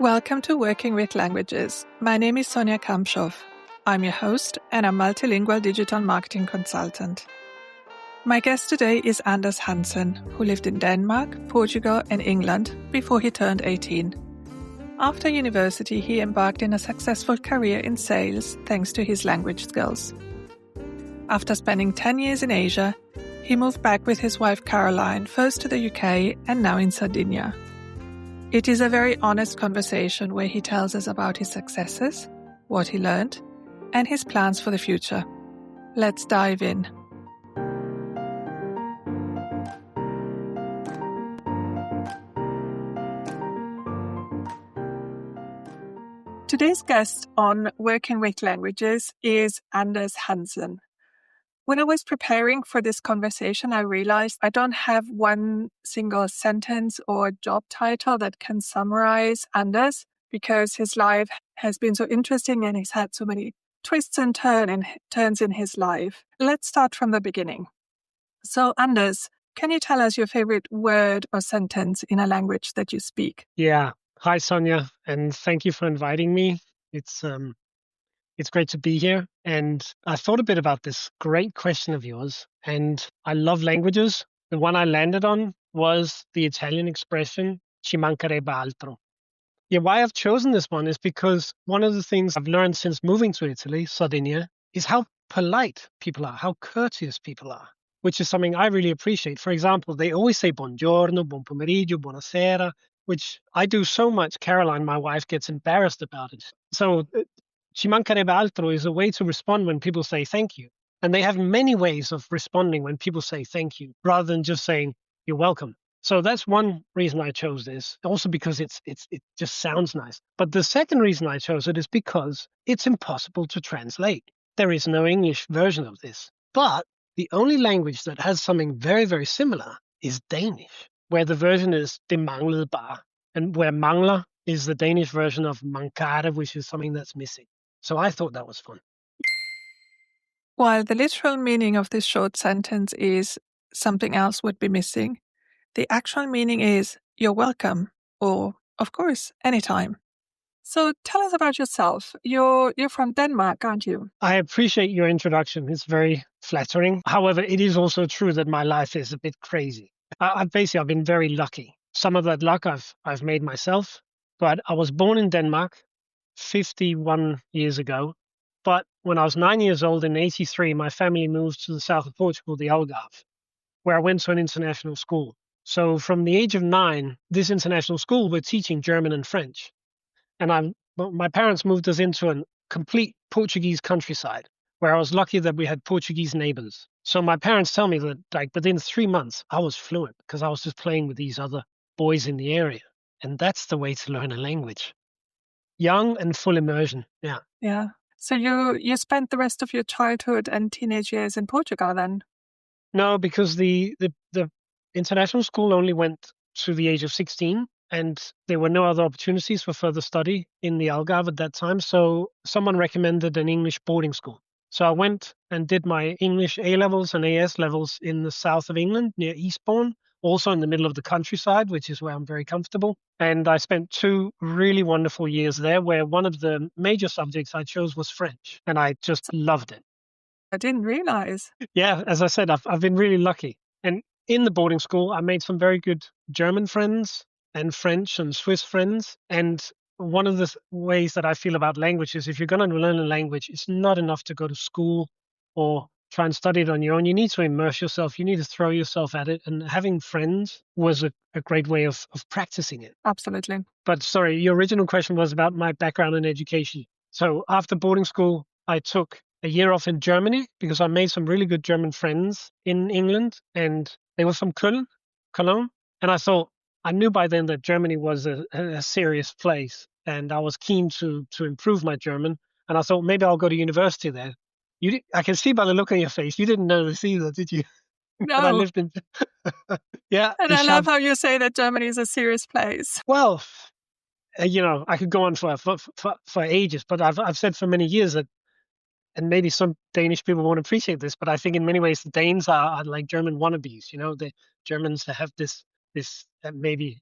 Welcome to Working with Languages. My name is Sonja Kampschow. I'm your host and a multilingual digital marketing consultant. My guest today is Anders Hansen, who lived in Denmark, Portugal, and England before he turned 18. After university, he embarked in a successful career in sales thanks to his language skills. After spending 10 years in Asia, he moved back with his wife Caroline, first to the UK and now in Sardinia. It is a very honest conversation where he tells us about his successes, what he learned, and his plans for the future. Let's dive in. Today's guest on Working with Languages is Anders Hansen. When I was preparing for this conversation, I realized I don't have one single sentence or job title that can summarize Anders because his life has been so interesting and he's had so many twists and turns in his life. Let's start from the beginning. So, Anders, can you tell us your favorite word or sentence in a language that you speak? Yeah. Hi, Sonja, and thank you for inviting me. It's great to be here. And I thought a bit about this great question of yours, and I love languages. The one I landed on was the Italian expression, ci mancherebbe altro. Yeah, why I've chosen this one is because one of the things I've learned since moving to Italy, Sardinia, is how polite people are, how courteous people are, which is something I really appreciate. For example, they always say buongiorno, buon pomeriggio, buonasera, which I do so much. Caroline, my wife, gets embarrassed about it. So ci mancherebbe altro is a way to respond when people say thank you. And they have many ways of responding when people say thank you, rather than just saying you're welcome. So that's one reason I chose this. Also because it just sounds nice. But the second reason I chose it is because it's impossible to translate. There is no English version of this. But the only language that has something very, very similar is Danish, where the version is det manglede bare, and where mangler is the Danish version of mankare, which is something that's missing. So I thought that was fun. While the literal meaning of this short sentence is something else would be missing, the actual meaning is you're welcome, or of course, anytime. So tell us about yourself. You're from Denmark, aren't you? I appreciate your introduction. It's very flattering. However, it is also true that my life is a bit crazy. I've been very lucky. Some of that luck I've made myself, but I was born in Denmark 51 years ago. But when I was 9 years old in 83, my family moved to the south of Portugal, the Algarve, where I went to an international school. So from the age of 9, this international school were teaching German and French. And my parents moved us into a complete Portuguese countryside, where I was lucky that we had Portuguese neighbors. So my parents tell me that within 3 months, I was fluent because I was just playing with these other boys in the area. And that's the way to learn a language. Young and full immersion. Yeah. Yeah. So you spent the rest of your childhood and teenage years in Portugal then? No, because the international school only went to the age of 16, and there were no other opportunities for further study in the Algarve at that time. So someone recommended an English boarding school. So I went and did my English A-levels and AS levels in the south of England near Eastbourne, also in the middle of the countryside, which is where I'm very comfortable. And I spent 2 really wonderful years there, where one of the major subjects I chose was French, and I just loved it. I didn't realize. Yeah, as I said, I've been really lucky. And in the boarding school, I made some very good German friends and French and Swiss friends. And one of the ways that I feel about language is if you're going to learn a language, it's not enough to go to school or try and study it on your own. You need to immerse yourself. You need to throw yourself at it. And having friends was a great way of practicing it. Absolutely. But sorry, your original question was about my background in education. So after boarding school, I took a year off in Germany because I made some really good German friends in England, and they were from Cologne. And I thought, I knew by then that Germany was a serious place, and I was keen to improve my German. And I thought maybe I'll go to university there. I can see by the look on your face, you didn't know this either, did you? No. But I lived in. Yeah. And I love how you say that Germany is a serious place. Well, I could go on for ages, but I've said for many years that, and maybe some Danish people won't appreciate this, but I think in many ways the Danes are like German wannabes. The Germans have this maybe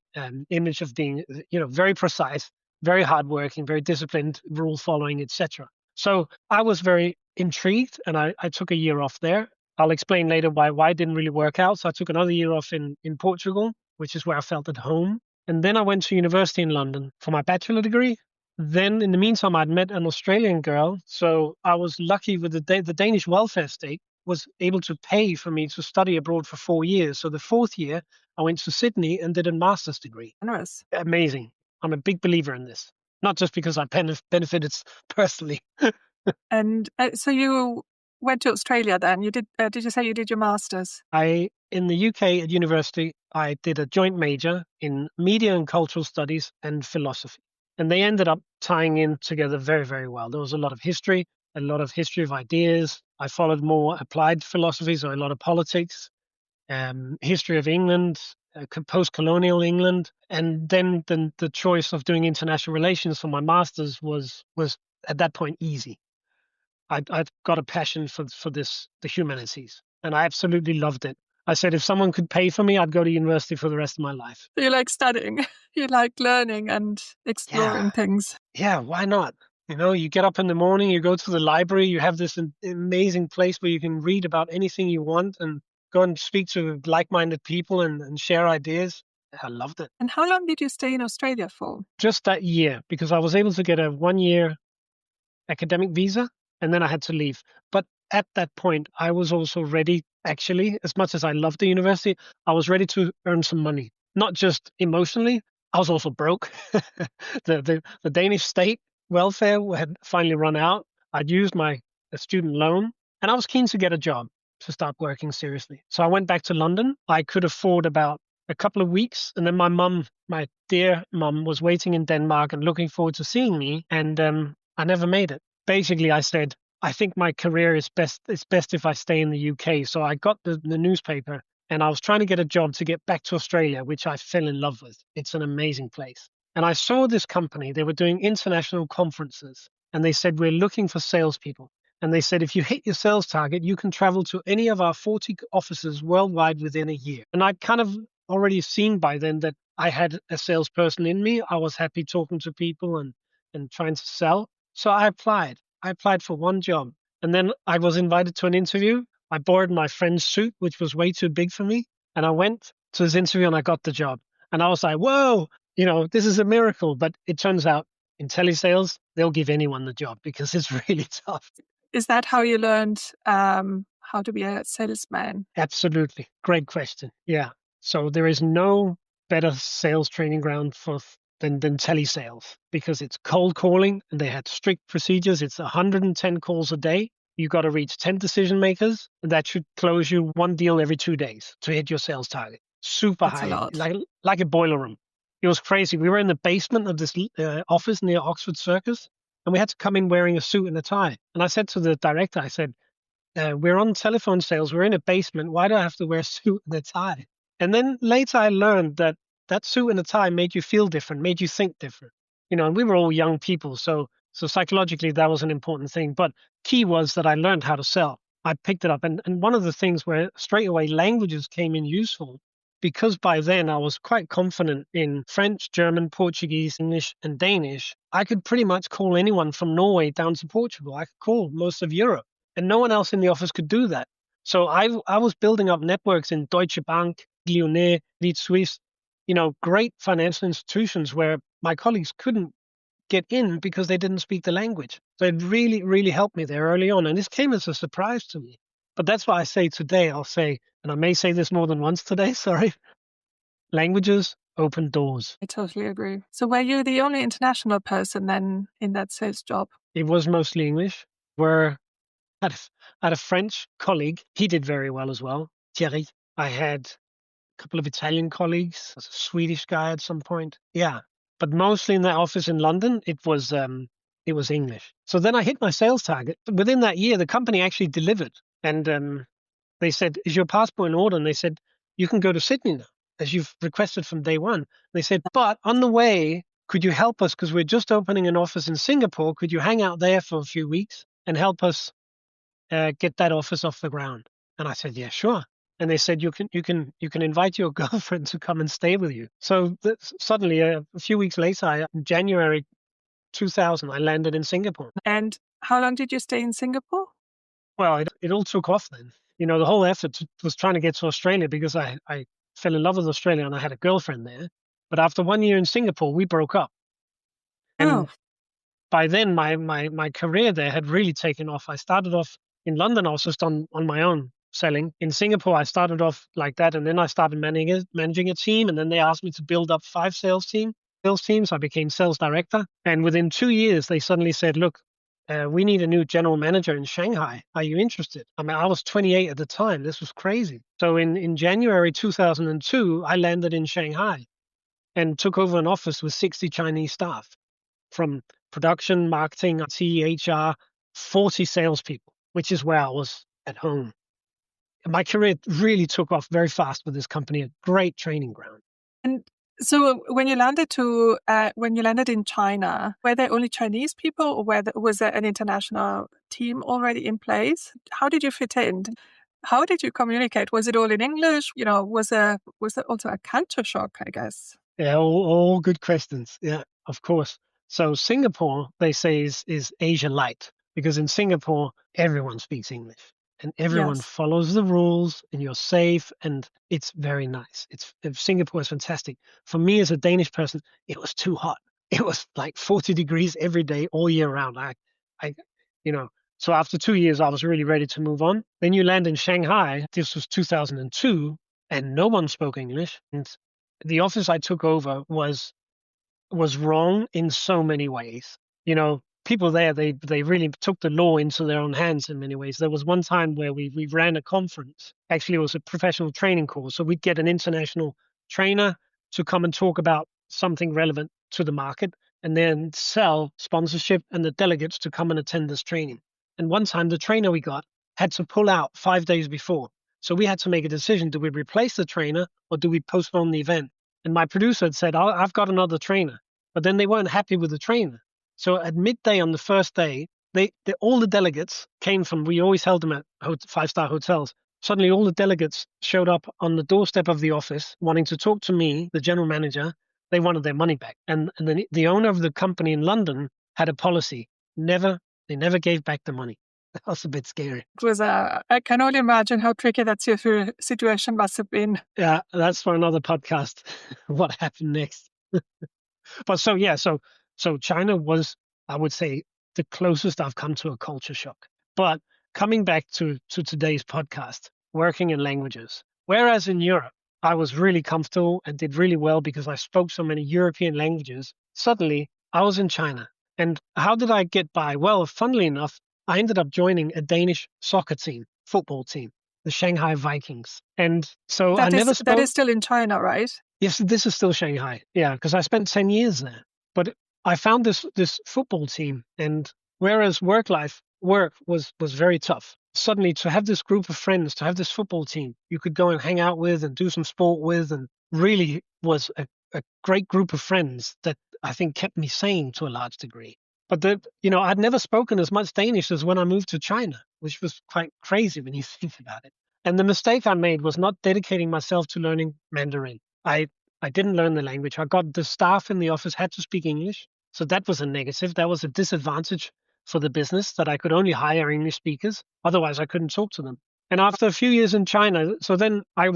image of being very precise, very hardworking, very disciplined, rule following, etc. So I was very intrigued, and I took a year off there. I'll explain later why it didn't really work out. So I took another year off in Portugal, which is where I felt at home. And then I went to university in London for my bachelor degree. Then in the meantime, I'd met an Australian girl. So I was lucky with the Danish welfare state was able to pay for me to study abroad for 4 years. So the fourth year, I went to Sydney and did a master's degree. Generous. Amazing. I'm a big believer in this, not just because I benefited personally. And so you went to Australia then. You did you say you did your master's? In the UK at university, I did a joint major in media and cultural studies and philosophy. And they ended up tying in together very, very well. There was a lot of history of ideas. I followed more applied philosophy, so a lot of politics, history of England, post-colonial England. And then the choice of doing international relations for my master's was at that point easy. I've got a passion for the humanities, and I absolutely loved it. I said if someone could pay for me, I'd go to university for the rest of my life. So you like studying, you like learning and exploring things. Yeah, why not? You get up in the morning, you go to the library, you have this amazing place where you can read about anything you want and go and speak to like-minded people and share ideas. I loved it. And how long did you stay in Australia for? Just that year, because I was able to get a 1-year academic visa, and then I had to leave. But at that point, I was also ready, actually, as much as I loved the university, I was ready to earn some money, not just emotionally. I was also broke. The Danish state welfare had finally run out. I'd used my student loan, and I was keen to get a job to start working seriously. So I went back to London. I could afford about a couple of weeks, and then my dear mum, was waiting in Denmark and looking forward to seeing me, and I never made it. Basically, I said, I think my career is best if I stay in the UK. So I got the newspaper, and I was trying to get a job to get back to Australia, which I fell in love with. It's an amazing place. And I saw this company, they were doing international conferences, and they said, we're looking for salespeople. And they said, if you hit your sales target, you can travel to any of our 40 offices worldwide within a year. And I'd kind of already seen by then that I had a salesperson in me. I was happy talking to people and trying to sell. So I applied. I applied for one job, and then I was invited to an interview. I borrowed my friend's suit, which was way too big for me. And I went to this interview and I got the job. And I was like, whoa, this is a miracle. But it turns out in telesales, they'll give anyone the job because it's really tough. Is that how you learned how to be a salesman? Absolutely. Great question. Yeah. So there is no better sales training ground than telesales, because it's cold calling and they had strict procedures. It's 110 calls a day. You got to reach 10 decision makers, and that should close you one deal every 2 days to hit your sales target. Super That's high, a lot. like a boiler room. It was crazy. We were in the basement of this office near Oxford Circus, and we had to come in wearing a suit and a tie. And I said to the director, I said, we're on telephone sales. We're in a basement. Why do I have to wear a suit and a tie? And then later I learned that suit and a tie made you feel different, made you think different. And we were all young people. So psychologically, that was an important thing. But key was that I learned how to sell. I picked it up. And one of the things where straight away languages came in useful, because by then I was quite confident in French, German, Portuguese, English, and Danish. I could pretty much call anyone from Norway down to Portugal. I could call most of Europe. And no one else in the office could do that. So I was building up networks in Deutsche Bank, Lyonnais, Credit Suisse, great financial institutions where my colleagues couldn't get in because they didn't speak the language. So it really, really helped me there early on. And this came as a surprise to me. But that's why I say today, I'll say, and I may say this more than once today, sorry, languages open doors. I totally agree. So were you the only international person then in that sales job? It was mostly English. I had a French colleague. He did very well as well, Thierry. I had a couple of Italian colleagues, a Swedish guy at some point. Yeah, but mostly in that office in London, it was English. So then I hit my sales target. Within that year, the company actually delivered, and they said, "Is your passport in order?" And they said, "You can go to Sydney now, as you've requested from day one." They said, "But on the way, could you help us? Because we're just opening an office in Singapore. Could you hang out there for a few weeks and help us get that office off the ground?" And I said, "Yeah, sure." And they said, you can invite your girlfriend to come and stay with you. So suddenly, a few weeks later, in January 2000, I landed in Singapore. And how long did you stay in Singapore? Well, it all took off then. The whole effort was trying to get to Australia because I fell in love with Australia and I had a girlfriend there. But after 1 year in Singapore, we broke up. Oh, And by then, my career there had really taken off. I started off in London, I was just on my own selling. In Singapore, I started off like that. And then I started managing a team. And then they asked me to build up 5 sales teams. I became sales director. And within 2 years, they suddenly said, look, we need a new general manager in Shanghai. Are you interested? I mean, I was 28 at the time. This was crazy. So in January 2002, I landed in Shanghai and took over an office with 60 Chinese staff from production, marketing, IT, HR, 40 salespeople, which is where I was at home. My career really took off very fast with this company, a great training ground. and so when you landed in China, were there only Chinese people, or was there an international team already in place? How did you fit in? How did you communicate? Was it all in English? Was there also a culture shock, I guess? Yeah, all good questions. Yeah, of course. So Singapore, they say, is Asia light because in Singapore, everyone speaks English and everyone Yes. follows the rules and you're safe and it's very nice. Singapore is fantastic. For me as a Danish person, it was too hot. It was like 40 degrees every day, all year round. I, you know, so after 2 years, I was really ready to move on. Then you land in Shanghai. This was 2002 and no one spoke English. And the office I took over was wrong in so many ways. People there they really took the law into their own hands in many ways. There was one time where we ran a conference. Actually, it was a professional training course. So we'd get an international trainer to come and talk about something relevant to the market and then sell sponsorship and the delegates to come and attend this training. And one time the trainer we got had to pull out 5 days before. So we had to make a decision. Do we replace the trainer or do we postpone the event? And my producer had said, I've got another trainer. But then they weren't happy with the trainer. So at midday on the first day, all the delegates came from, we always held them at 5-star hotels. Suddenly all the delegates showed up on the doorstep of the office wanting to talk to me, the general manager. They wanted their money back. And then the owner of the company in London had a policy. They never gave back the money. That was a bit scary. It was I can only imagine how tricky that situation must have been. Yeah, that's for another podcast. What happened next? But so China was, I would say, the closest I've come to a culture shock. But coming back to today's podcast, working in languages, whereas in Europe, I was really comfortable and did really well because I spoke so many European languages. Suddenly, I was in China. And how did I get by? Well, funnily enough, I ended up joining a Danish soccer team, football team, the Shanghai Vikings. And so I never spoke. That is still in China, right? Yes, this is still Shanghai. Yeah, because I spent 10 years there. But I found this football team, and whereas work was very tough, suddenly to have this group of friends, to have this football team you could go and hang out with and do some sport with, and really was a great group of friends that I think kept me sane to a large degree. But I'd never spoken as much Danish as when I moved to China, which was quite crazy when you think about it. And the mistake I made was not dedicating myself to learning Mandarin. I didn't learn the language. The staff in the office had to speak English. So that was a negative. That was a disadvantage for the business that I could only hire English speakers. Otherwise, I couldn't talk to them. And after a few years in China, so then I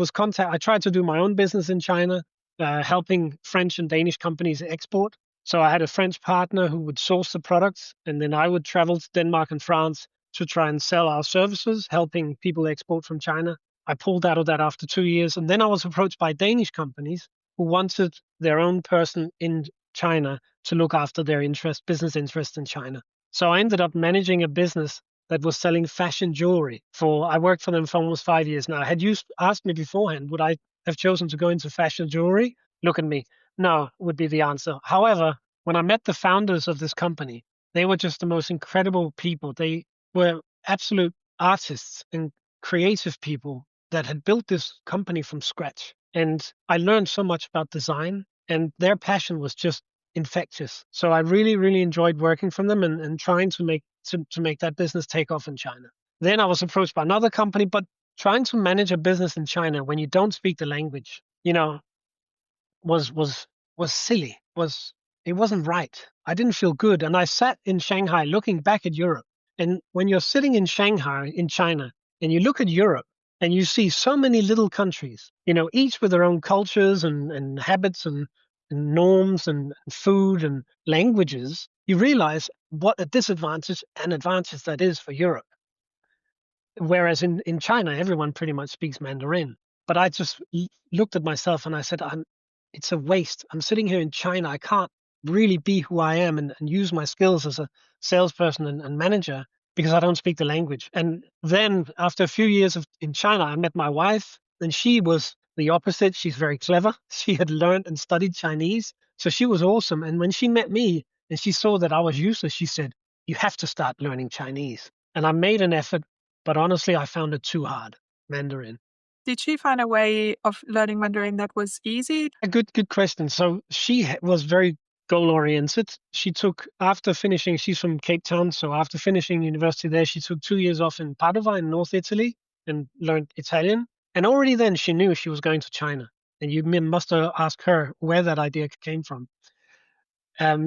tried to do my own business in China, helping French and Danish companies export. So I had a French partner who would source the products, and then I would travel to Denmark and France to try and sell our services, helping people export from China. I pulled out of that after 2 years, and then I was approached by Danish companies who wanted their own person in China to look after their business interest in China. So I ended up managing a business that was selling fashion jewelry. I worked for them for almost 5 years now. Had you asked me beforehand, would I have chosen to go into fashion jewelry? Look at me. No, would be the answer. However, when I met the founders of this company, they were just the most incredible people. They were absolute artists and creative people that had built this company from scratch. And I learned so much about design, and their passion was just infectious. So I really, really enjoyed working for them and trying to make that business take off in China. Then I was approached by another company, but trying to manage a business in China when you don't speak the language, was silly. it wasn't right. I didn't feel good. And I sat in Shanghai looking back at Europe. And when you're sitting in Shanghai, in China, and you look at Europe and you see so many little countries, each with their own cultures and habits and norms and food and languages, you realize what a disadvantage and advantage that is for Europe. Whereas in China, everyone pretty much speaks Mandarin. But I just looked at myself and I said, it's a waste. I'm sitting here in China. I can't really be who I am and use my skills as a salesperson and manager because I don't speak the language. And then after a few years in China, I met my wife, and she was the opposite. She's very clever. She had learned and studied Chinese. So she was awesome. And when she met me and she saw that I was useless, she said, you have to start learning Chinese. And I made an effort, but honestly, I found it too hard, Mandarin. Did she find a way of learning Mandarin that was easy? A good question. So she was very goal oriented. She took, after finishing, she's from Cape Town. So after finishing university there, she took 2 years off in Padova in North Italy and learned Italian. And already then she knew she was going to China. And you must have asked her where that idea came from.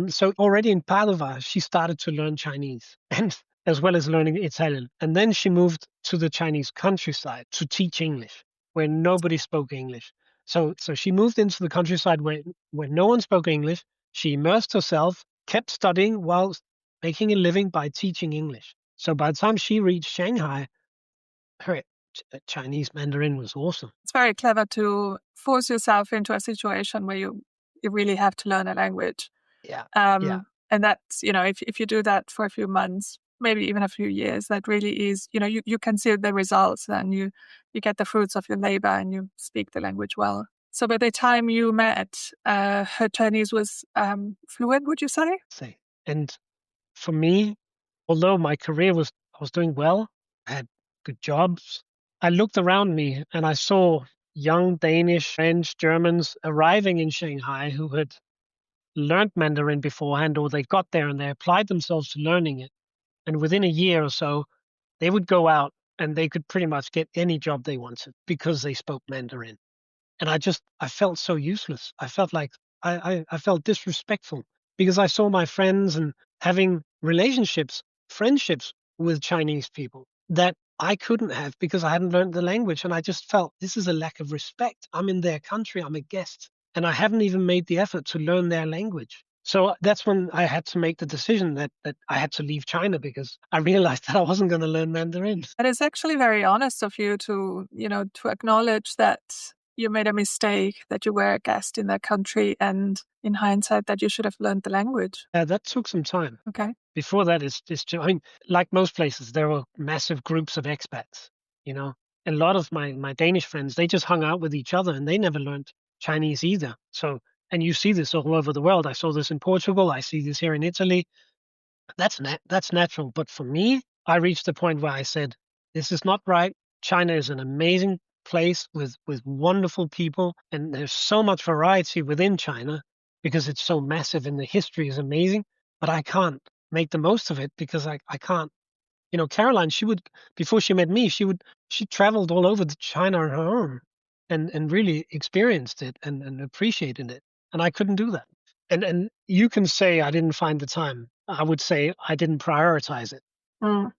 So already in Padova, she started to learn Chinese and as well as learning Italian. And then she moved to the Chinese countryside to teach English, where nobody spoke English. So she moved into the countryside where no one spoke English. She immersed herself, kept studying while making a living by teaching English. So by the time she reached Shanghai, her Chinese Mandarin was awesome. It's very clever to force yourself into a situation where you really have to learn a language. Yeah. And that's, if you do that for a few months, maybe even a few years, that really is, you can see the results and you get the fruits of your labor and you speak the language well. So by the time you met, her Chinese was fluent, would you say? And for me, although my career I was doing well, I had good jobs, I looked around me and I saw young Danish, French, Germans arriving in Shanghai who had learned Mandarin beforehand, or they got there and they applied themselves to learning it. And within a year or so, they would go out and they could pretty much get any job they wanted because they spoke Mandarin. And I felt so useless. I felt like I felt disrespectful because I saw my friends and having friendships with Chinese people that I couldn't have because I hadn't learned the language. And I just felt this is a lack of respect. I'm in their country. I'm a guest. And I haven't even made the effort to learn their language. So that's when I had to make the decision that I had to leave China because I realized that I wasn't going to learn Mandarin. And it's actually very honest of you to acknowledge that you made a mistake, that you were a guest in that country, and in hindsight, that you should have learned the language. That took some time. Okay. Before that, I mean, like most places, there were massive groups of expats, A lot of my Danish friends, they just hung out with each other and they never learned Chinese either. So, and you see this all over the world. I saw this in Portugal. I see this here in Italy. That's natural. But for me, I reached the point where I said, this is not right. China is an amazing place with wonderful people. And there's so much variety within China because it's so massive and the history is amazing. But I can't make the most of it because I can't. Caroline, before she met me, she traveled all over China on her own and really experienced it and appreciated it. And I couldn't do that. And you can say I didn't find the time. I would say I didn't prioritize it. Mm.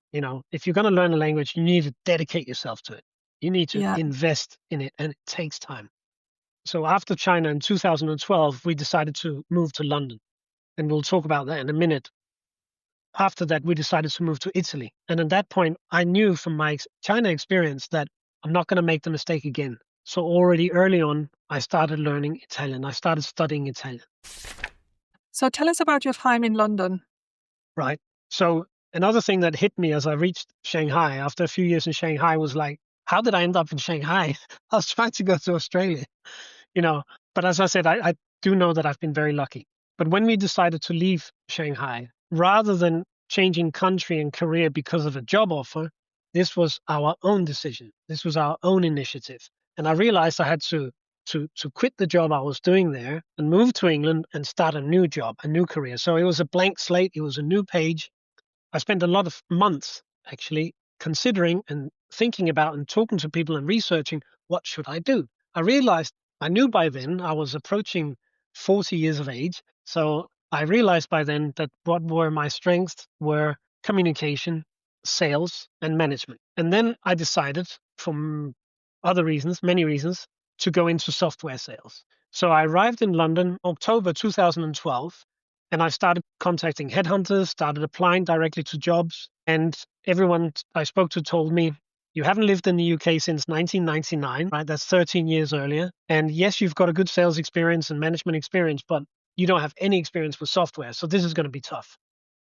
If you're going to learn a language, you need to dedicate yourself to it. You need to Yeah. invest in it, and it takes time. So after China in 2012, we decided to move to London. And we'll talk about that in a minute. After that, we decided to move to Italy. And at that point, I knew from my China experience that I'm not going to make the mistake again. So already early on, I started learning Italian. I started studying Italian. So tell us about your time in London. Right. So another thing that hit me as I reached Shanghai after a few years in Shanghai was like, how did I end up in Shanghai? I was trying to go to Australia, But as I said, I do know that I've been very lucky. But when we decided to leave Shanghai, rather than changing country and career because of a job offer, this was our own decision. This was our own initiative. And I realized I had to quit the job I was doing there and move to England and start a new job, a new career. So it was a blank slate. It was a new page. I spent a lot of months actually considering and thinking about and talking to people and researching what should I do. I realized I knew by then I was approaching 40 years of age. So I realized by then that what were my strengths were communication, sales, and management. And then I decided, from other reasons, many reasons, to go into software sales. So I arrived in London October 2012, and I started contacting headhunters, started applying directly to jobs, and everyone I spoke to told me, you haven't lived in the UK since 1999, right? That's 13 years earlier. And yes, you've got a good sales experience and management experience, but you don't have any experience with software. So this is going to be tough.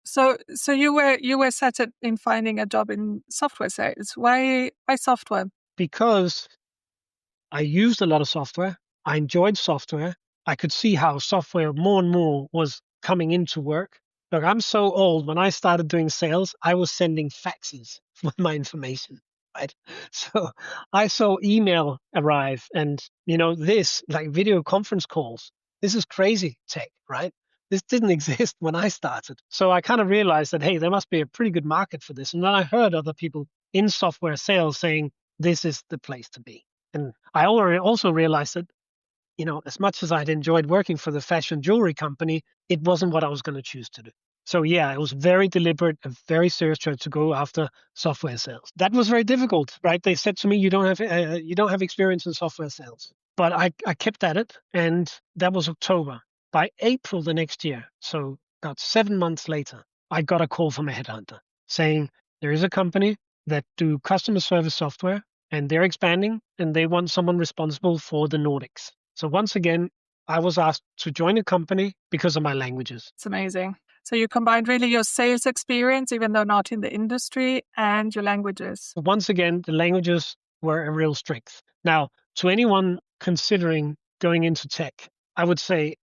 So you were set in finding a job in software sales. Why software? Because I used a lot of software. I enjoyed software. I could see how software more and more was coming into work. Look, I'm so old. When I started doing sales, I was sending faxes with my information, right? So I saw email arrive and, this like video conference calls. This is crazy tech, right? This didn't exist when I started. So I kind of realized that, hey, there must be a pretty good market for this. And then I heard other people in software sales saying, this is the place to be. And I also realized that, as much as I'd enjoyed working for the fashion jewelry company, it wasn't what I was going to choose to do. So yeah, it was very deliberate and very serious to go after software sales. That was very difficult, right? They said to me, you don't have experience in software sales, but I kept at it, and that was October. By April the next year, so about 7 months later, I got a call from a headhunter saying there is a company that do customer service software, and they're expanding, and they want someone responsible for the Nordics. So once again, I was asked to join a company because of my languages. It's amazing. So you combined really your sales experience, even though not in the industry, and your languages. Once again, the languages were a real strength. Now, to anyone considering going into tech, I would say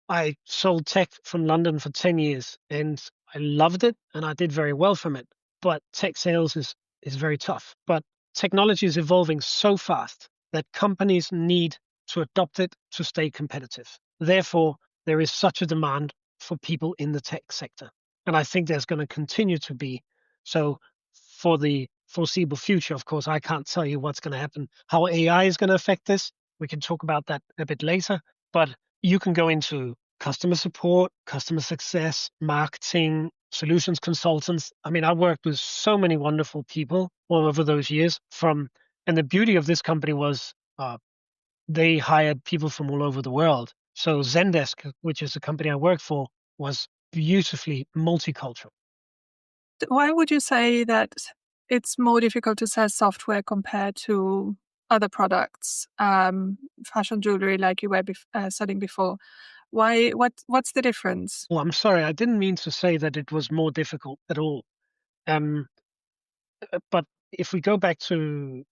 I sold tech from London for 10 years, and I loved it and I did very well from it. But tech sales is very tough. But technology is evolving so fast that companies need to adopt it to stay competitive. Therefore, there is such a demand for people in the tech sector. And I think there's going to continue to be. So for the foreseeable future, of course, I can't tell you what's going to happen, how AI is going to affect this. We can talk about that a bit later. But you can go into customer support, customer success, marketing, solutions consultants. I mean, I worked with so many wonderful people all over those years and the beauty of this company was they hired people from all over the world. So Zendesk, which is the company I work for, was beautifully multicultural. Why would you say that it's more difficult to sell software compared to other products, fashion jewelry, like you were selling before? Why? What's the difference? Well, I'm sorry, I didn't mean to say that it was more difficult at all. Um, but if we go back to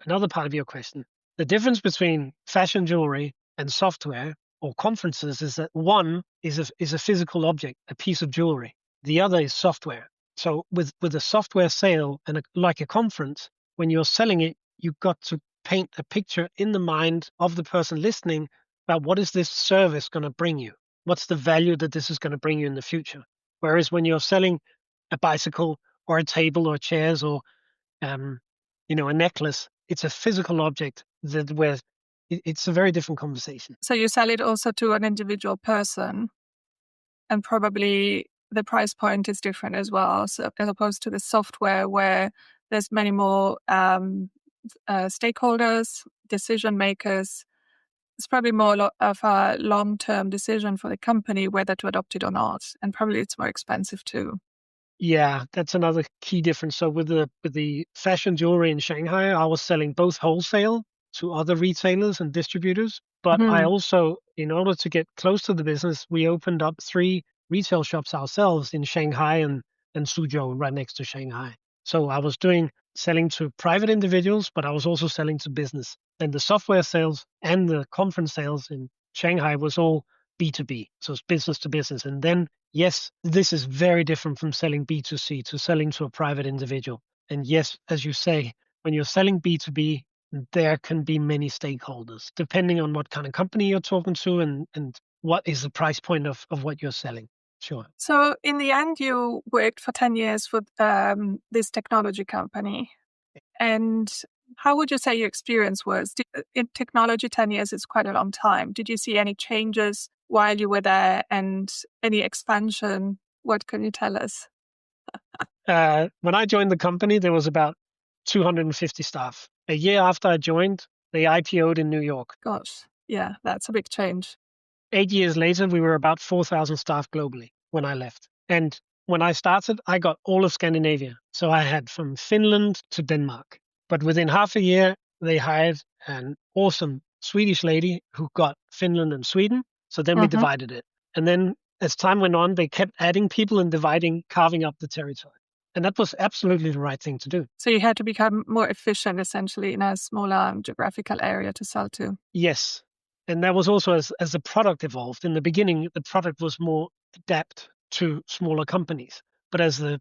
another part of your question, the difference between fashion jewelry and software or conferences is that one is a physical object, a piece of jewelry. The other is software. So with a software sale and like a conference, when you're selling it, you've got to paint a picture in the mind of the person listening about what is this service going to bring you? What's the value that this is going to bring you in the future? Whereas when you're selling a bicycle or a table or chairs or a necklace, it's a physical object where it's a very different conversation. So you sell it also to an individual person, and probably the price point is different as well. So as opposed to the software where there's many more stakeholders, decision makers. It's probably more of a long-term decision for the company whether to adopt it or not, and probably it's more expensive too. Yeah, that's another key difference. So with the fashion jewelry in Shanghai, I was selling both wholesale to other retailers and distributors, but I Mhm. also, in order to get close to the business, we opened up 3 retail shops ourselves in Shanghai and Suzhou, right next to Shanghai. So I was selling to private individuals, but I was also selling to business. And the software sales and the conference sales in Shanghai was all B2B, so it's business to business. And then yes, this is very different from selling B2C to selling to a private individual. And yes, as you say, when you're selling B2B, there can be many stakeholders, depending on what kind of company you're talking to and what is the price point of what you're selling. Sure. So in the end, you worked for 10 years for this technology company. And how would you say your experience was? In technology, 10 years is quite a long time. Did you see any changes while you were there, and any expansion? What can you tell us? When I joined the company, there was about 250 staff. A year after I joined, they IPO'd in New York. Gosh, yeah, that's a big change. 8 years later, we were about 4,000 staff globally when I left. And when I started, I got all of Scandinavia. So I had from Finland to Denmark. But within half a year, they hired an awesome Swedish lady who got Finland and Sweden. So then we divided it. And then as time went on, they kept adding people and dividing, carving up the territory. And that was absolutely the right thing to do. So you had to become more efficient, essentially, in a smaller geographical area to sell to. Yes. And that was also as the product evolved. In the beginning, the product was more adapt to smaller companies. But as the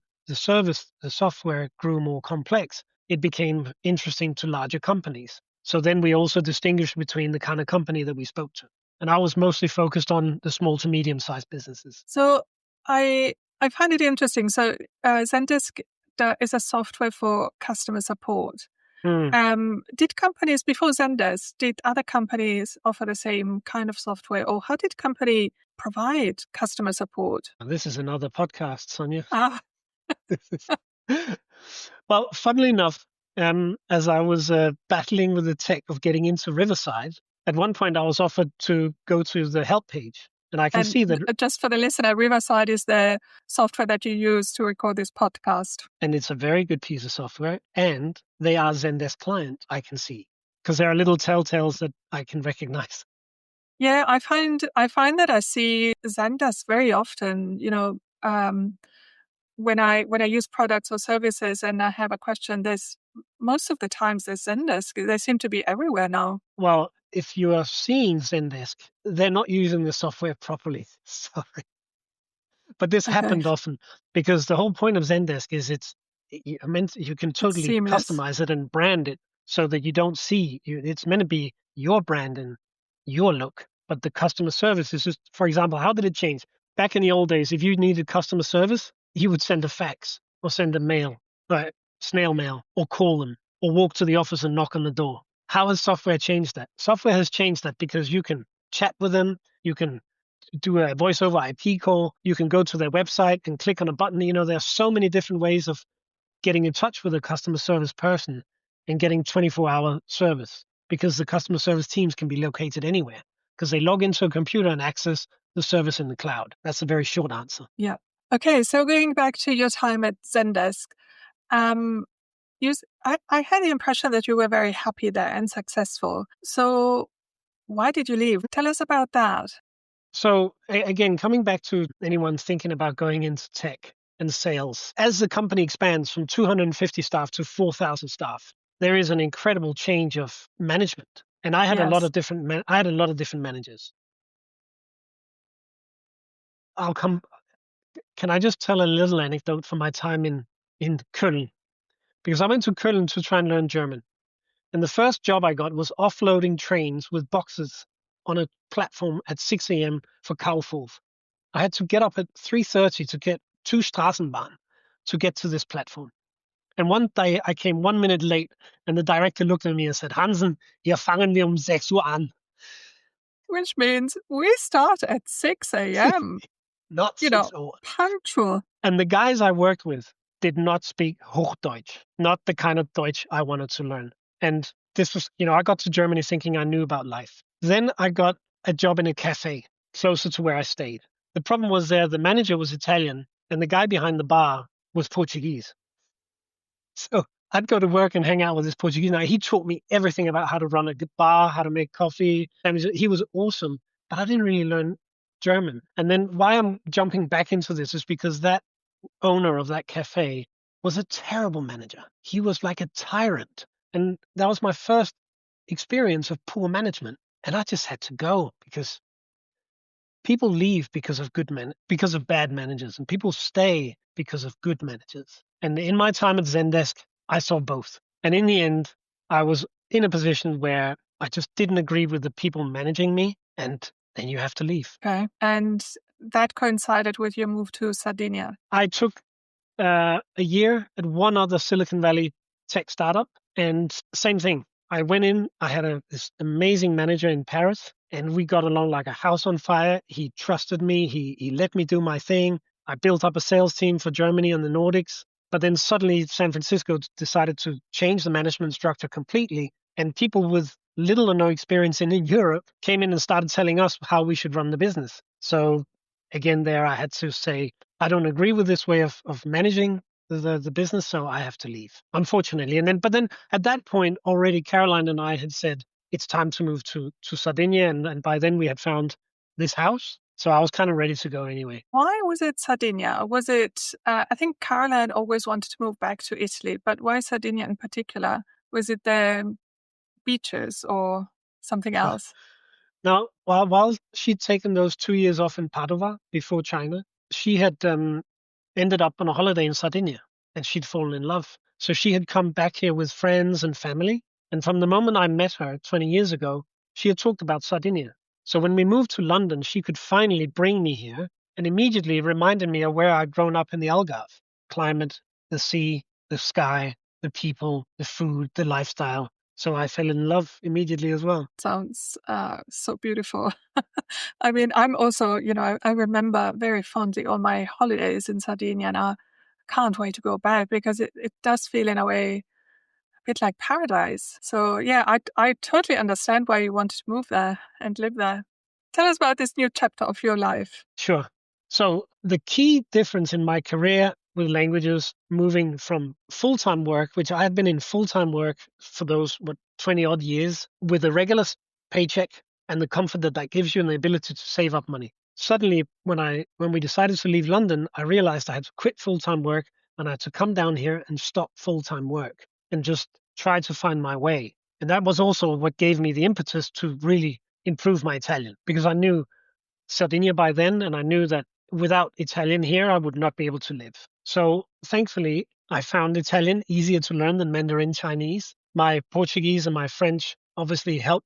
software grew more complex, it became interesting to larger companies. So then we also distinguished between the kind of company that we spoke to. And I was mostly focused on the small to medium-sized businesses. So I find it interesting. So Zendesk is a software for customer support. Did companies before Zendesk, did other companies offer the same kind of software, or how did company provide customer support? This is another podcast, Sonia. Ah, Well, funnily enough, as I was battling with the tech of getting into Riverside, at one point I was offered to go to the help page. And I can see that. Just for the listener, Riverside is the software that you use to record this podcast. And it's a very good piece of software. And they are Zendesk client, I can see, because there are little telltales that I can recognize. Yeah, I find that I see Zendesk very often, when I use products or services and I have a question, there's most of the times there's Zendesk. They seem to be everywhere now. Well, if you are seeing Zendesk, they're not using the software properly. Sorry. But this happened often because the whole point of Zendesk is you can totally customize it and brand it so that you don't see. It's meant to be your brand and your look. But the customer service is just, for example, how did it change? Back in the old days, if you needed customer service, you would send a fax or send a mail, snail mail, or call them, or walk to the office and knock on the door. How has software changed that? Software has changed that because you can chat with them, you can do a voice over IP call, you can go to their website and click on a button. There are so many different ways of getting in touch with a customer service person and getting 24-hour service, because the customer service teams can be located anywhere because they log into a computer and access the service in the cloud. That's a very short answer. Yeah. Okay, so going back to your time at Zendesk, I had the impression that you were very happy there and successful. So why did you leave? Tell us about that. So again, coming back to anyone thinking about going into tech and sales, as the company expands from 250 staff to 4,000 staff, there is an incredible change of management. And I had a lot of different managers. Can I just tell a little anecdote from my time in Köln? Because I went to Köln to try and learn German. And the first job I got was offloading trains with boxes on a platform at 6 a.m. for Kaufhof. I had to get up at 3:30 to get to Straßenbahn to get to this platform. And one day I came 1 minute late, and the director looked at me and said, "Hansen, hier fangen wir 6 Uhr an." Which means we start at 6 a.m. Not 6 Uhr. Punctual. And the guys I worked with did not speak Hochdeutsch, not the kind of Deutsch I wanted to learn. And this was, I got to Germany thinking I knew about life. Then I got a job in a cafe closer to where I stayed. The problem was there, the manager was Italian and the guy behind the bar was Portuguese. So I'd go to work and hang out with this Portuguese guy. He taught me everything about how to run a bar, how to make coffee. He was awesome, but I didn't really learn German. And then why I'm jumping back into this is because that owner of that cafe was a terrible manager. He was like a tyrant. And that was my first experience of poor management. And I just had to go because people leave because of because of bad managers, and people stay because of good managers. And in my time at Zendesk, I saw both. And in the end, I was in a position where I just didn't agree with the people managing me, and then you have to leave. Okay. And that coincided with your move to Sardinia. I took a year at one other Silicon Valley tech startup, and same thing. I went in, I had this amazing manager in Paris, and we got along like a house on fire. He trusted me, he let me do my thing. I built up a sales team for Germany and the Nordics. But then suddenly San Francisco decided to change the management structure completely. And people with little or no experience in Europe came in and started telling us how we should run the business. So again, there I had to say, I don't agree with this way of managing the business, so I have to leave, unfortunately. But then at that point already, Caroline and I had said it's time to move to Sardinia, and by then we had found this house, so I was kind of ready to go anyway. Why was it Sardinia? Was it? I think Caroline always wanted to move back to Italy, but why Sardinia in particular? Was it the beaches or something else? Now, while she'd taken those 2 years off in Padova before China, she had ended up on a holiday in Sardinia, and she'd fallen in love. So she had come back here with friends and family. And from the moment I met her 20 years ago, she had talked about Sardinia. So when we moved to London, she could finally bring me here and immediately reminded me of where I'd grown up in the Algarve: climate, the sea, the sky, the people, the food, the lifestyle. So I fell in love immediately as well. Sounds so beautiful. I mean, I'm also, I remember very fondly all my holidays in Sardinia, and I can't wait to go back because it does feel in a way a bit like paradise. So yeah, I totally understand why you wanted to move there and live there. Tell us about this new chapter of your life. Sure. So the key difference in my career with languages, moving from full-time work, which I have been in full-time work for those 20 odd years, with a regular paycheck and the comfort that that gives you and the ability to save up money. Suddenly, when we decided to leave London, I realized I had to quit full-time work and I had to come down here and stop full-time work and just try to find my way. And that was also what gave me the impetus to really improve my Italian, because I knew Sardinia by then, and I knew that without Italian here, I would not be able to live. So thankfully, I found Italian easier to learn than Mandarin Chinese. My Portuguese and my French obviously help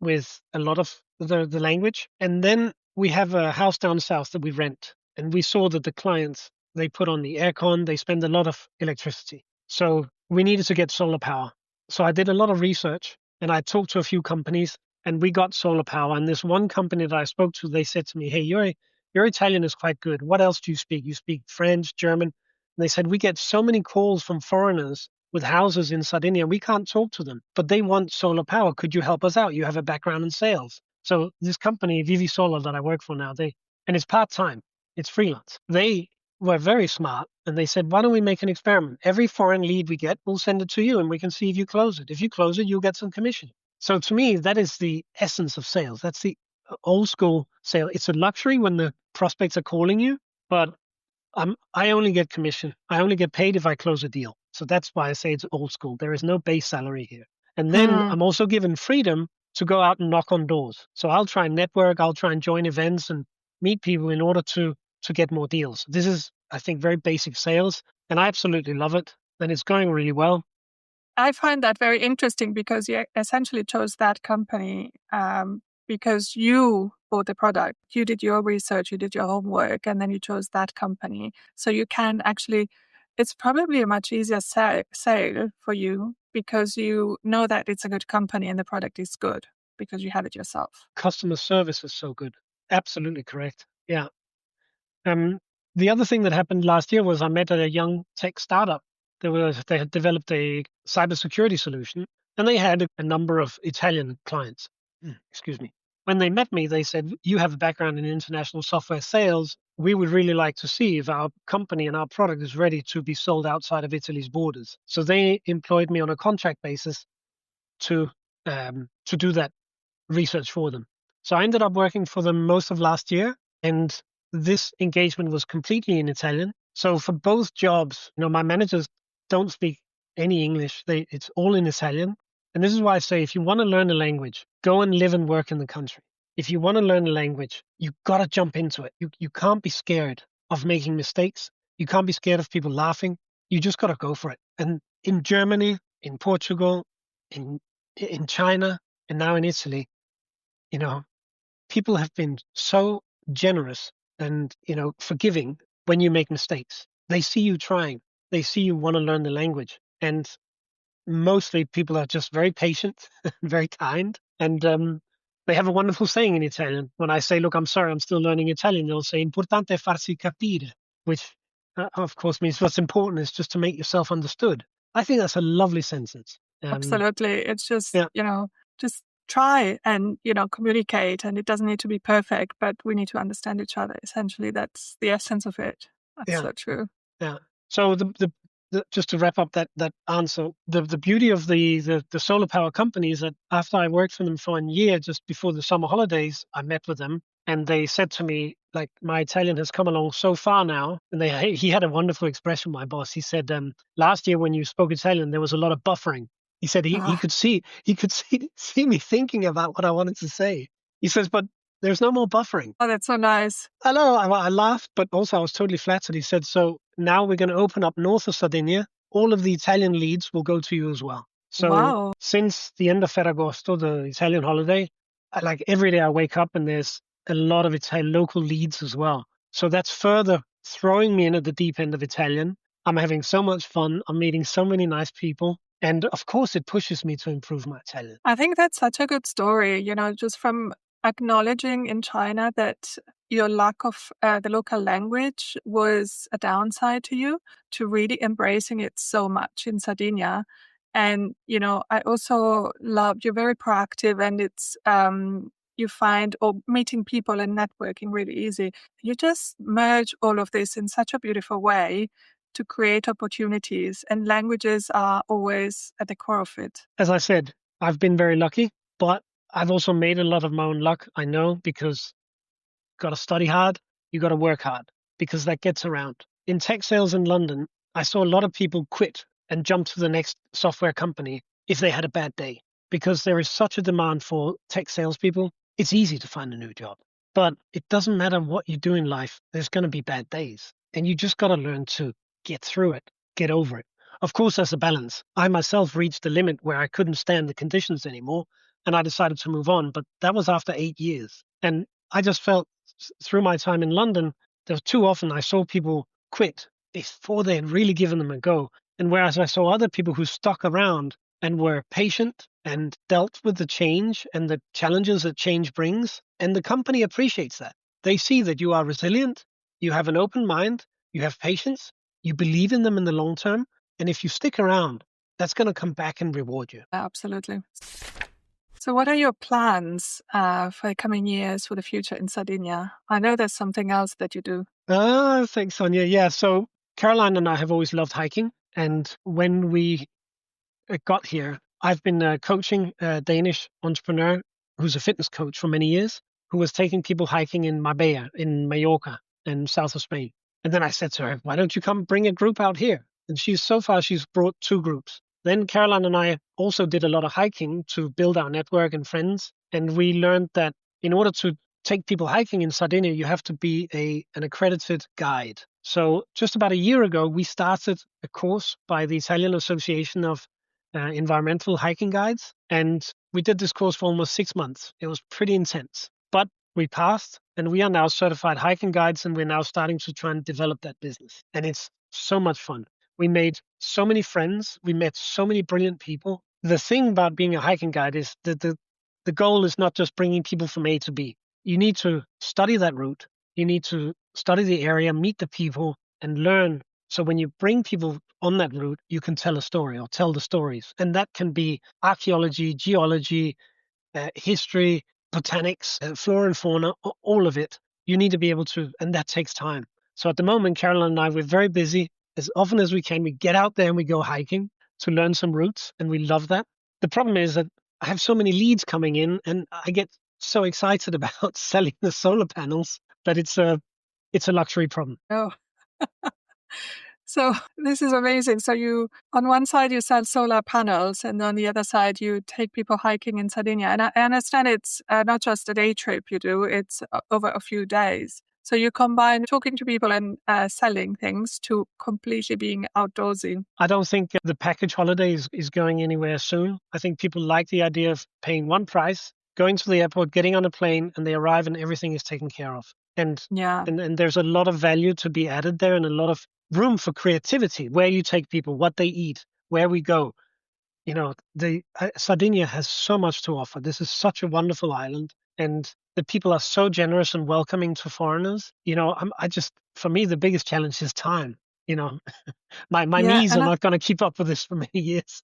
with a lot of the language. And then we have a house down south that we rent, and we saw that the clients, they put on the aircon, they spend a lot of electricity. So we needed to get solar power. So I did a lot of research and I talked to a few companies and we got solar power. And this one company that I spoke to, they said to me, "Hey, your Italian is quite good. What else do you speak? You speak French, German?" And they said, "We get so many calls from foreigners with houses in Sardinia. We can't talk to them, but they want solar power. Could you help us out? You have a background in sales." So this company, Vivi Solar, that I work for now, and it's part-time, it's freelance. They were very smart and they said, "Why don't we make an experiment? Every foreign lead we get, we'll send it to you and we can see if you close it. If you close it, you'll get some commission." So to me, that is the essence of sales. That's the old school sale. It's a luxury when the prospects are calling you, but I only get commission. I only get paid if I close a deal. So that's why I say it's old school. There is no base salary here. And then Hmm. I'm also given freedom to go out and knock on doors. So I'll try and network. I'll try and join events and meet people in order to get more deals. This is, I think, very basic sales, and I absolutely love it. And it's going really well. I find that very interesting because you essentially chose that company because you bought the product. You did your research, you did your homework, and then you chose that company. So you can actually, it's probably a much easier sale for you because you know that it's a good company and the product is good because you have it yourself. Customer service is so good. Absolutely correct. Yeah. Um, the other thing that happened last year was I met a young tech startup. They had developed a cybersecurity solution, and they had a number of Italian clients. Excuse me. When they met me, they said, "You have a background in international software sales. We would really like to see if our company and our product is ready to be sold outside of Italy's borders." So they employed me on a contract basis to do that research for them. So I ended up working for them most of last year, and this engagement was completely in Italian. So for both jobs, my managers don't speak any English. It's all in Italian. And this is why I say if you want to learn a language, go and live and work in the country. If you want to learn a language, you got to jump into it. You can't be scared of making mistakes. You can't be scared of people laughing. You just got to go for it. And in Germany, in Portugal, in in China, and now in Italy, you know, people have been so generous and, forgiving when you make mistakes. They see you trying. They see you want to learn the language. And mostly people are just very patient, very kind, and they have a wonderful saying in Italian. When I say, "Look, I'm sorry, I'm still learning Italian," they'll say, "Importante farsi capire," which of course means what's important is just to make yourself understood. I think that's a lovely sentence. Absolutely. It's just, Yeah, just try and, communicate, and it doesn't need to be perfect, but we need to understand each other. Essentially, that's the essence of it. That's yeah. so true. Yeah. So the just to wrap up that answer, the beauty of the solar power company is that after I worked for them for a year, just before the summer holidays, I met with them and they said to me, like, my Italian has come along so far now. And he had a wonderful expression, my boss. He said, last year when you spoke Italian, there was a lot of buffering. He said he Ah, could see me thinking about what I wanted to say. He says, but there's no more buffering. oh, that's so nice. I know. I laughed, but also I was totally flattered. He said, "So now we're going to open up north of Sardinia. All of the Italian leads will go to you as well." So Wow. since the end of Ferragosto, the Italian holiday, like every day I wake up and there's a lot of Italian local leads as well. So that's further throwing me in at the deep end of Italian. I'm having so much fun. I'm meeting so many nice people. And of course, it pushes me to improve my Italian. I think that's such a good story, just from acknowledging in China that your lack of the local language was a downside to you, to really embracing it so much in Sardinia. And, I also loved you're very proactive, and it's, you find or meeting people and networking really easy. You just merge all of this in such a beautiful way to create opportunities, and languages are always at the core of it. As I said, I've been very lucky, but I've also made a lot of my own luck. I know because got to study hard, you got to work hard because that gets around. In tech sales in London, I saw a lot of people quit and jump to the next software company if they had a bad day because there is such a demand for tech salespeople. It's easy to find a new job, but it doesn't matter what you do in life. There's going to be bad days, and you just got to learn to get through it, get over it. Of course, there's a balance. I myself reached the limit where I couldn't stand the conditions anymore, and I decided to move on. But that was after 8 years, and I just felt through my time in London, there was too often I saw people quit before they had really given them a go. And whereas I saw other people who stuck around and were patient and dealt with the change and the challenges that change brings, and the company appreciates that. They see that you are resilient, you have an open mind, you have patience, you believe in them in the long term. And if you stick around, that's going to come back and reward you. Absolutely. So, what are your plans for the coming years, for the future in Sardinia? I know there's something else that you do. Ah, thanks, Sonia. Yeah, so Caroline and I have always loved hiking. And when we got here, I've been coaching a Danish entrepreneur who's a fitness coach for many years, who was taking people hiking in Marbella, in Mallorca, in south of Spain. And then I said to her, "Why don't you come bring a group out here?" And she's brought two groups. Then Caroline and I also did a lot of hiking to build our network and friends. And we learned that in order to take people hiking in Sardinia, you have to be an accredited guide. So just about a year ago, we started a course by the Italian Association of environmental hiking guides. And we did this course for almost 6 months. It was pretty intense, but we passed and we are now certified hiking guides. And we're now starting to try and develop that business. And it's so much fun. We made so many friends. We met so many brilliant people. The thing about being a hiking guide is that the goal is not just bringing people from A to B. You need to study that route. You need to study the area, meet the people, and learn. So when you bring people on that route, you can tell a story or tell the stories. And that can be archaeology, geology, history, botanics, flora and fauna, all of it. You need to be able to, and that takes time. So at the moment, Caroline and I, we're very busy. As often as we can, we get out there and we go hiking to learn some routes, and we love that. The problem is that I have so many leads coming in, and I get so excited about selling the solar panels that it's a luxury problem. Oh, so this is amazing. So you, on one side, you sell solar panels, and on the other side, you take people hiking in Sardinia. And I understand it's not just a day trip you do; it's over a few days. So you combine talking to people and selling things to completely being outdoorsy. I don't think the package holiday is going anywhere soon. I think people like the idea of paying one price, going to the airport, getting on a plane, and they arrive and everything is taken care of. And Yeah. and there's a lot of value to be added there and a lot of room for creativity, where you take people, what they eat, where we go. Sardinia has so much to offer. This is such a wonderful island, and the people are so generous and welcoming to foreigners. For me, the biggest challenge is time. You know, my Yeah, knees are not going to keep up with this for many years.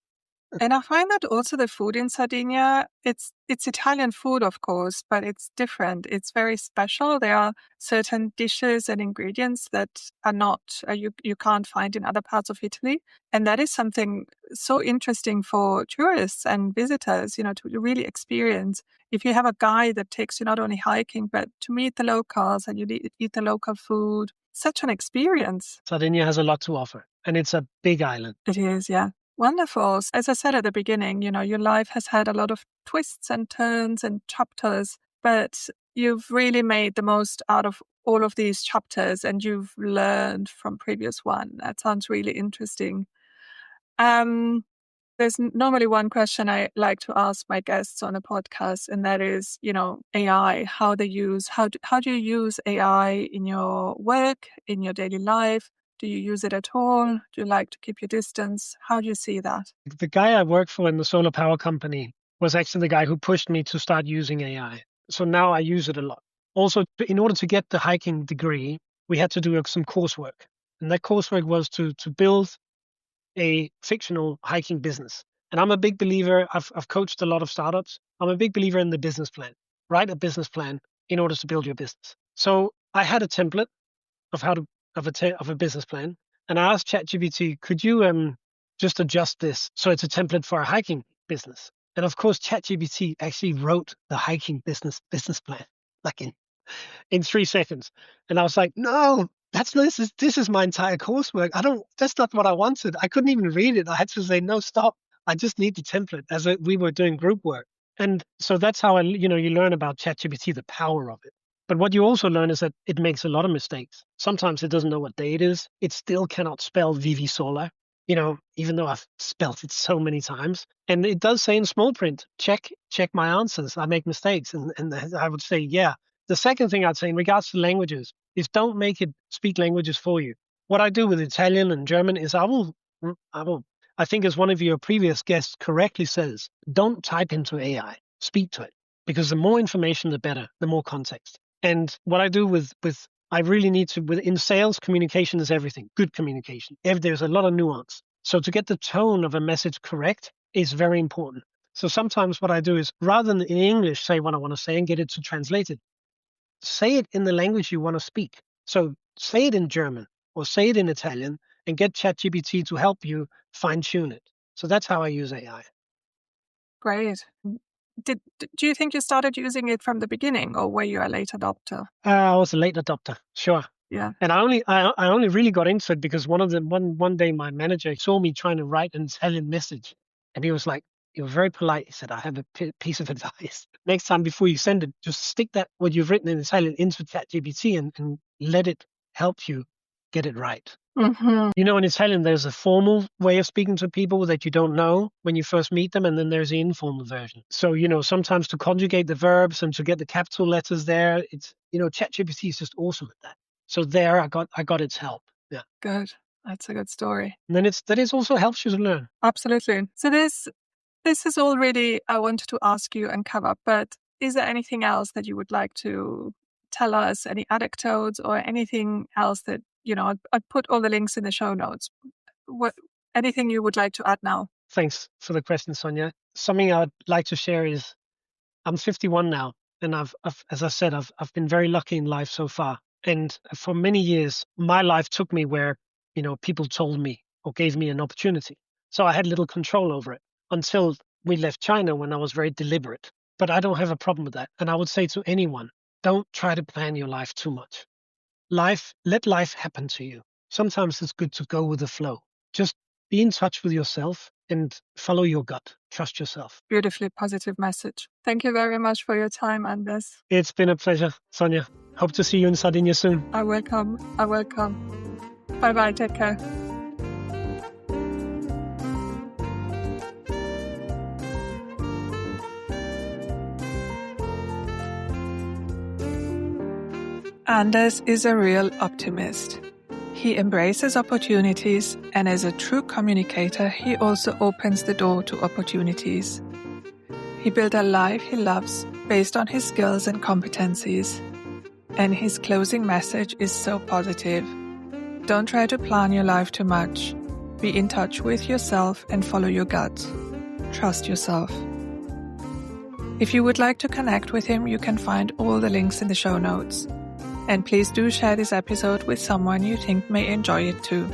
and I find that also the food in Sardinia, it's Italian food, of course, but it's different. It's very special. There are certain dishes and ingredients that are not you can't find in other parts of Italy, and that is something so interesting for tourists and visitors. To really experience. If you have a guide that takes you not only hiking but to meet the locals and you eat the local food, such an experience. Sardinia has a lot to offer, and it's a big island. It is, yeah. Wonderful. As I said at the beginning, your life has had a lot of twists and turns and chapters, but you've really made the most out of all of these chapters and you've learned from previous one. That sounds really interesting. Um, there's normally one question I like to ask my guests on a podcast, and that is, AI, how do you use AI in your work, in your daily life? Do you use it at all? Do you like to keep your distance? How do you see that? The guy I work for in the solar power company was actually the guy who pushed me to start using AI. So now I use it a lot. Also, in order to get the hiking degree, we had to do some coursework. And that coursework was to build a fictional hiking business. And I'm a big believer, I've coached a lot of startups. I'm a big believer in the business plan. Write a business plan in order to build your business. So I had a template of of a business plan, and I asked ChatGPT, could you just adjust this so it's a template for a hiking business? And of course, ChatGPT actually wrote the hiking business plan like in 3 seconds. And I was like, no, this is my entire coursework. That's not what I wanted. I couldn't even read it. I had to say, no, stop. I just need the template we were doing group work. And so that's how you learn about ChatGPT, the power of it. But what you also learn is that it makes a lot of mistakes. Sometimes it doesn't know what day it is. It still cannot spell Vivi Sola, even though I've spelled it so many times. And it does say in small print, check my answers. I make mistakes. And I would say, yeah. The second thing I'd say in regards to languages is don't make it speak languages for you. What I do with Italian and German is I think as one of your previous guests correctly says, don't type into AI, speak to it. Because the more information, the better, the more context. And what I do I really need to, in sales, communication is everything, good communication. There's a lot of nuance. So to get the tone of a message correct is very important. So sometimes what I do is rather than in English say what I want to say and get it to translate it, say it in the language you want to speak. So say it in German or say it in Italian and get ChatGPT to help you fine tune it. So that's how I use AI. Great. Do you think you started using it from the beginning, or were you a late adopter? I was a late adopter, sure. Yeah. And I only really got into it because one day my manager saw me trying to write an Italian message, and he was very polite. He said, "I have a piece of advice. Next time before you send it, just stick that what you've written in Italian into ChatGPT and let it help you get it right." Mm-hmm. In Italian, there's a formal way of speaking to people that you don't know when you first meet them, and then there's the informal version. So, sometimes to conjugate the verbs and to get the capital letters there, it's, ChatGPT is just awesome at that. So there, I got its help. Yeah. Good. That's a good story. And then that is also helps you to learn. Absolutely. So this is already I wanted to ask you and cover, but is there anything else that you would like to tell us? Any anecdotes or anything else that, I put all the links in the show notes. Anything you would like to add now? Thanks for the question, Sonia. Something I'd like to share is I'm 51 now, and as I said, I've been very lucky in life so far. And for many years, my life took me where, people told me or gave me an opportunity. So I had little control over it until we left China when I was very deliberate. But I don't have a problem with that. And I would say to anyone, don't try to plan your life too much. Let life happen to you. Sometimes it's good to go with the flow. Just be in touch with yourself and follow your gut. Trust yourself. Beautifully positive message. Thank you very much for your time, Anders. It's been a pleasure, Sonia. Hope to see you in Sardinia soon. I welcome. Bye-bye. Take care. Anders is a real optimist. He embraces opportunities, and as a true communicator, he also opens the door to opportunities. He built a life he loves based on his skills and competencies. And his closing message is so positive. Don't try to plan your life too much. Be in touch with yourself and follow your gut. Trust yourself. If you would like to connect with him, you can find all the links in the show notes. And please do share this episode with someone you think may enjoy it too.